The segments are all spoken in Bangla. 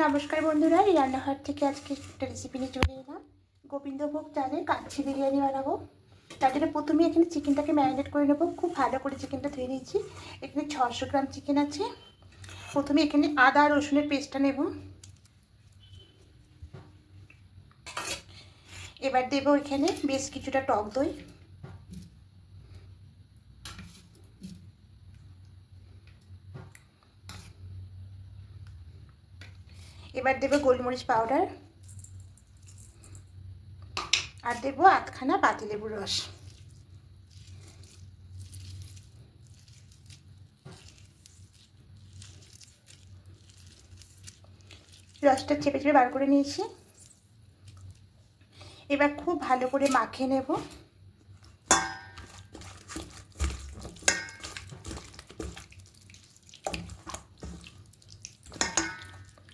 নমস্কার বন্ধুরা, এই রান্নাঘর থেকে আজকে একটা রেসিপি নিয়ে চলে এলাম। গোবিন্দভোগ চালের কাচ্চি বিরিয়ানি বানাবো। তার জন্য প্রথমে এখানে চিকেনটাকে ম্যারিনেট করে নেবো। খুব ভালো করে চিকেনটা ধুয়ে নিয়েছি। এখানে 600 গ্রাম চিকেন আছে। প্রথমে এখানে আদা রসুনের পেস্টটা নেব। এবার দেবো এখানে বেশ কিছুটা টক দই, এবার দেবো গোলমরিচ পাউডার, আর দেবো আধখানা পাতিলেবুর রস। রসটা চেপে চেপে বার করে নিয়েছি। এবার খুব ভালো করে মাখিয়ে নেব।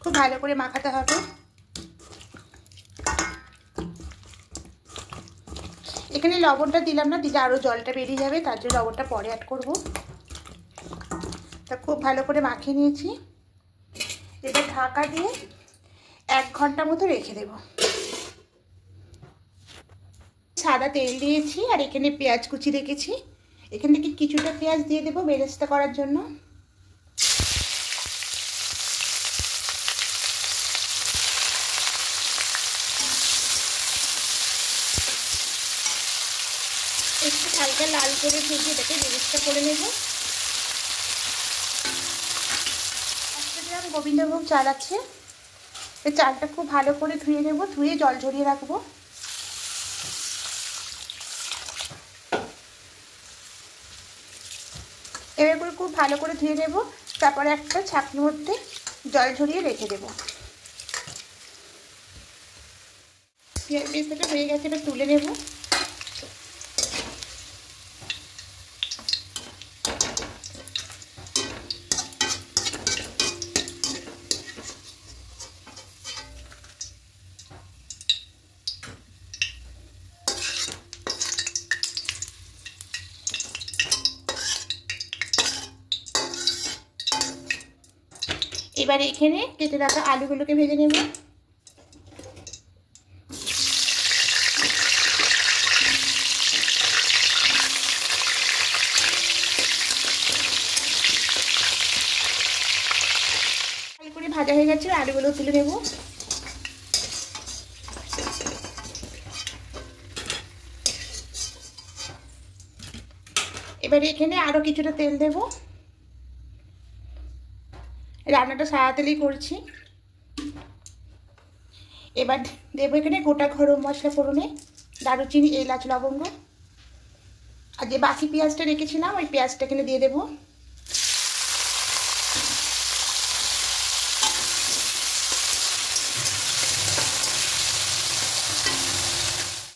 খুব ভালো করে মাখাতে হবে। এখানে লবণটা দিলাম না, দিলে আরও জলটা বেরিয়ে যাবে, তার জন্য লবণটা পরে অ্যাড করব। তা খুব ভালো করে মাখিয়ে নিয়েছি। এবার ঢাকা দিয়ে 1 ঘন্টা মতো রেখে দেব। সাদা তেল দিয়েছি আর এখানে পেঁয়াজ কুচি রেখেছি। এখান থেকে কিছুটা পেঁয়াজ দিয়ে দেবো বেরেস্তা করার জন্য। একটু হালকা লাল করে ভেজে এটাকে বেরেস্তা করে নেব। 100 গ্রাম গোবিন্দভোগ চাল আছে। এই চালটা খুব ভালো করে ধুয়ে নেব, ধুয়ে জল ঝরিয়ে রাখবো। এবার করে খুব ভালো করে ধুয়ে নেব, তারপরে একটা ছাঁকনির মধ্যে জল ঝরিয়ে রেখে দেব। পেস্টটা হয়ে গেছে, এবার তুলে নেব। এবার এখানে কেটে রাখা আলুগুলোকে ভেজে নেব। ভালো করে ভাজা হয়ে গেছে, আলুগুলো তুলে নেব। এবার এখানে আরো কিছুটা তেল দেব। রান্নাটা সাদা তেলেই করছি। এবার দেবো এখানে গোটা গরম মশলা ফোড়নে, দারুচিনি, এলাচ, লবঙ্গ, আর যে বাকি পেঁয়াজটা রেখেছিলাম ওই পেঁয়াজটা এখানে দিয়ে দেবো।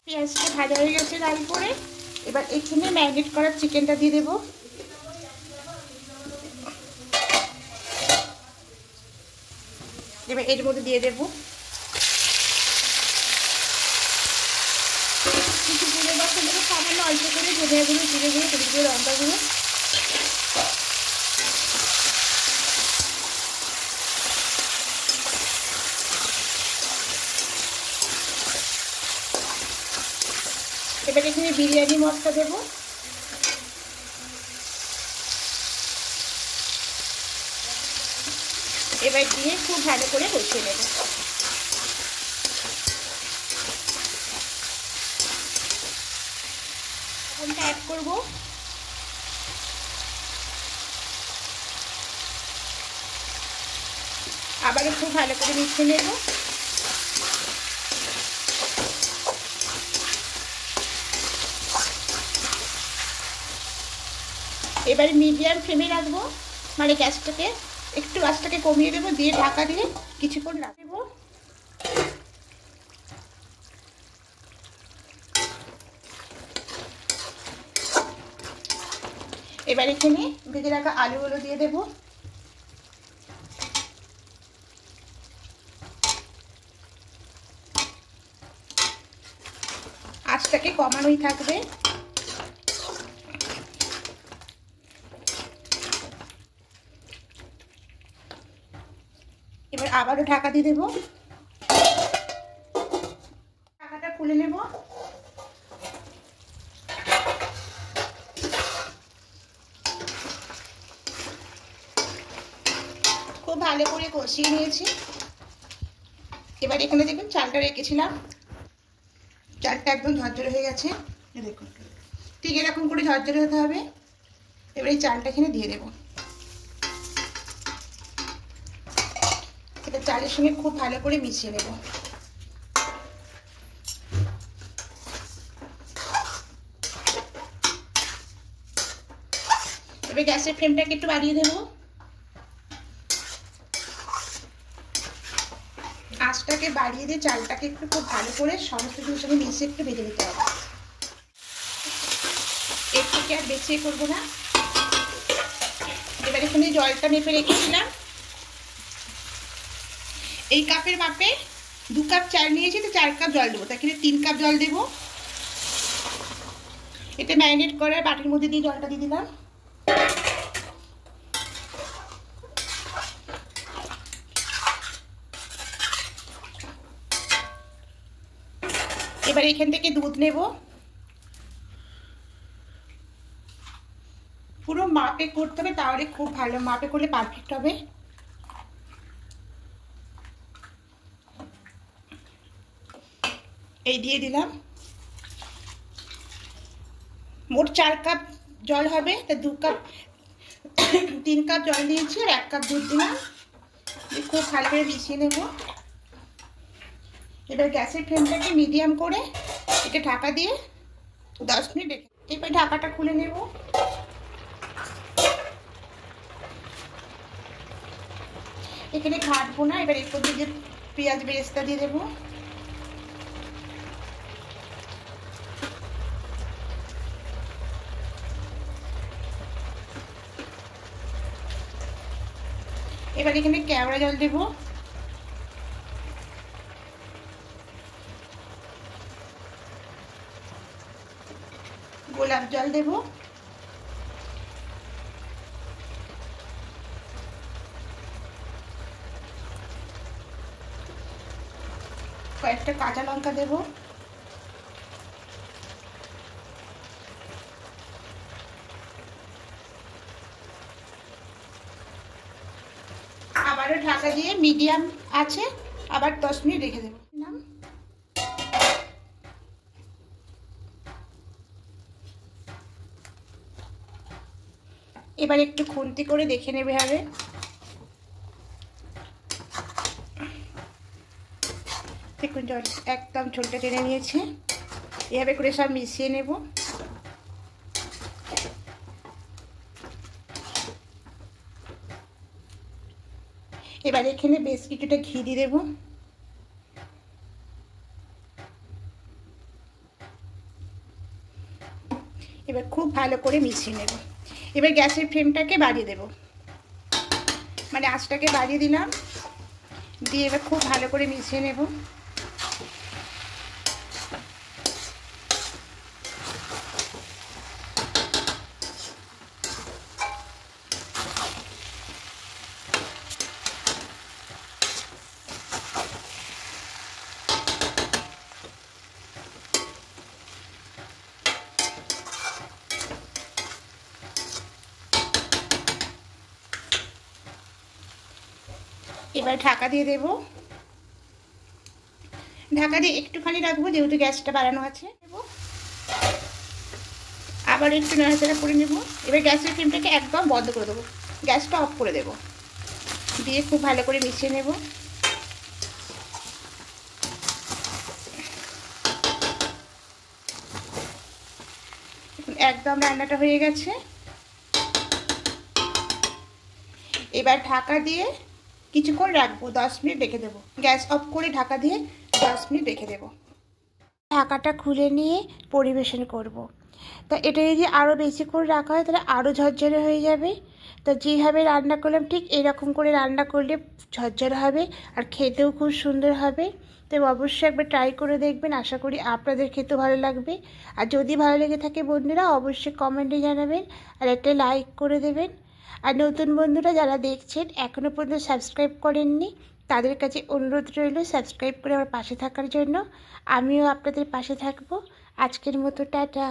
পেঁয়াজটা ভাজা হয়ে গেছে লাল করে। এবার এখানে ম্যারিনেট করা চিকেনটা দিয়ে দেবো। এবার এর মধ্যে দিয়ে দেবো কিছু গুঁড়ো মশলা দেবো, সামান্য অল্প করে ধনিয়া গুঁড়ো, জিরে গুঁড়ো, হলুদ গুঁড়ো, লঙ্কা গুঁড়ো। এবার এখানে বিরিয়ানি মশলা দেবো। এবার দিয়ে খুব ভালো করে কষিয়ে নেব। লবণটা অ্যাড করব। আবারও খুব ভালো করে মিশিয়ে নেব। এবার মিডিয়াম ফ্লেমে রাখবো, মানে গ্যাসটাকে একটু আঁচটাকে কমিয়ে দেবো, দিয়ে ঢাকা দিয়ে কিছুক্ষণ রাখবো। এবার এখানে ভেজে রাখা আলুগুলো দিয়ে দেবো। আঁচটাকে কমানোই থাকবে। এবার আবারও ঢাকা দিয়ে দেবো। ঢাকাটা খুলে নেব। খুব ভালো করে কষিয়ে নিয়েছি। এবার এখানে দেখুন চালটা রেখেছিলাম, চালটা একদম ঝরঝরে হয়ে গেছে। দেখুন ঠিক এরকম করে ঝরঝরে হতে হবে। এবার এই চালটা এখানে দিয়ে দেবো। এটা চালের সঙ্গে খুব ভালো করে মিশিয়ে নেব। এবার গ্যাসের ফ্লেমটাকে একটু বাড়িয়ে দেবো। আঁচটাকে বাড়িয়ে দিয়ে চালটাকে একটু খুব ভালো করে সমস্ত কিছুর সঙ্গে মিশিয়ে একটু ভেজে নিতে হবে। এর থেকে আর বেশি করবো না। এবার এখানে জলটা মেপে রেখেছিলাম, এই কাপের মাপে 2 কাপ চাল নিয়েছি, তো 4 কাপ জল দেবো। তাই 3 কাপ জল দেবো। এটা ম্যারিনেট করে বাটির মধ্যে দিয়ে জলটা দিয়ে দিলাম। এবার এখান থেকে দুধ নেব। পুরো মাপে করতে হবে, তাহলে খুব ভালো, মাপে করলে পারফেক্ট হবে। এই দিয়ে দিলাম। মোট 4 কাপ জল হবে, তা 3 কাপ জল দিয়েছি আর 1 কাপ দুধ দিলাম। খুব ভালো করে মিশিয়ে নেব। এবার গ্যাসের ফ্লেমটাকে মিডিয়াম করে এটা ঢাকা দিয়ে 10 মিনিট রেখে, এবার ঢাকাটা খুলে নেব। এখানে ঘাটবো না। এবার এরপর দিয়ে পেঁয়াজ বেরেস্তা দিয়ে দেবো। এবার এখানে কেওড়া জল দেবো। গোলাপ জল দেবো। কয়েকটা কাঁচা লঙ্কা দেবো। আবারও ঢাকা দিয়ে মিডিয়াম আছে আবার 10 মিনিট রেখে দেবো। এবার একটু খুন্তি করে দেখে নেবে হবে। দেখুন জল একদম ঝোলটা টেনে নিয়েছে। এভাবে করে সব মিশিয়ে নেব। এবার এখানে বেশ কিছুটা ঘি দিয়ে দেবো। এবার খুব ভালো করে মিশিয়ে নেব। এবার গ্যাসের ফ্লেমটাকে বাড়িয়ে দেব, মানে আঁচটাকে বাড়িয়ে দিলাম, দিয়ে এবার খুব ভালো করে মিশিয়ে নেব। এবার ঢাকা দিয়ে দেব। ঢাকা দিয়ে একটুখানি রাখবো, যেহেতু গ্যাসটা বাড়ানো আছে। আবার একটু নাড়াচাড়া করে নেব। এবার গ্যাসের ফ্লেমটাকে একদম বন্ধ করে দেবো, গ্যাসটা অফ করে দেব, দিয়ে খুব ভালো করে মিশিয়ে নেব। একদম রান্নাটা হয়ে গেছে। এবার ঢাকা দিয়ে কিছুক্ষণ রাখবো, 10 মিনিট রেখে দেবো। গ্যাস অফ করে ঢাকা দিয়ে 10 মিনিট রেখে দেবো। ঢাকাটা খুলে নিয়ে পরিবেশন করব। তা এটা যদি আরও বেশিক্ষণ রাখা হয় তাহলে আরও ঝরঝরে হয়ে যাবে। তো যেভাবে রান্না করলাম ঠিক এরকম করে রান্না করলে ঝরঝরে হবে আর খেতেও খুব সুন্দর হবে। তো অবশ্যই একবার ট্রাই করে দেখবেন, আশা করি আপনাদের খেতেও ভালো লাগবে। আর যদি ভালো লেগে থাকে বন্ধুরা অবশ্যই কমেন্টে জানাবেন আর একটা লাইক করে দেবেন। আর নতুন বন্ধুরা যারা দেখছেন এখনও পর্যন্ত সাবস্ক্রাইব করেননি তাদের কাছে অনুরোধ রইল সাবস্ক্রাইব করে আমার পাশে থাকার জন্য। আমিও আপনাদের পাশে থাকবো। আজকের মতো টাটা।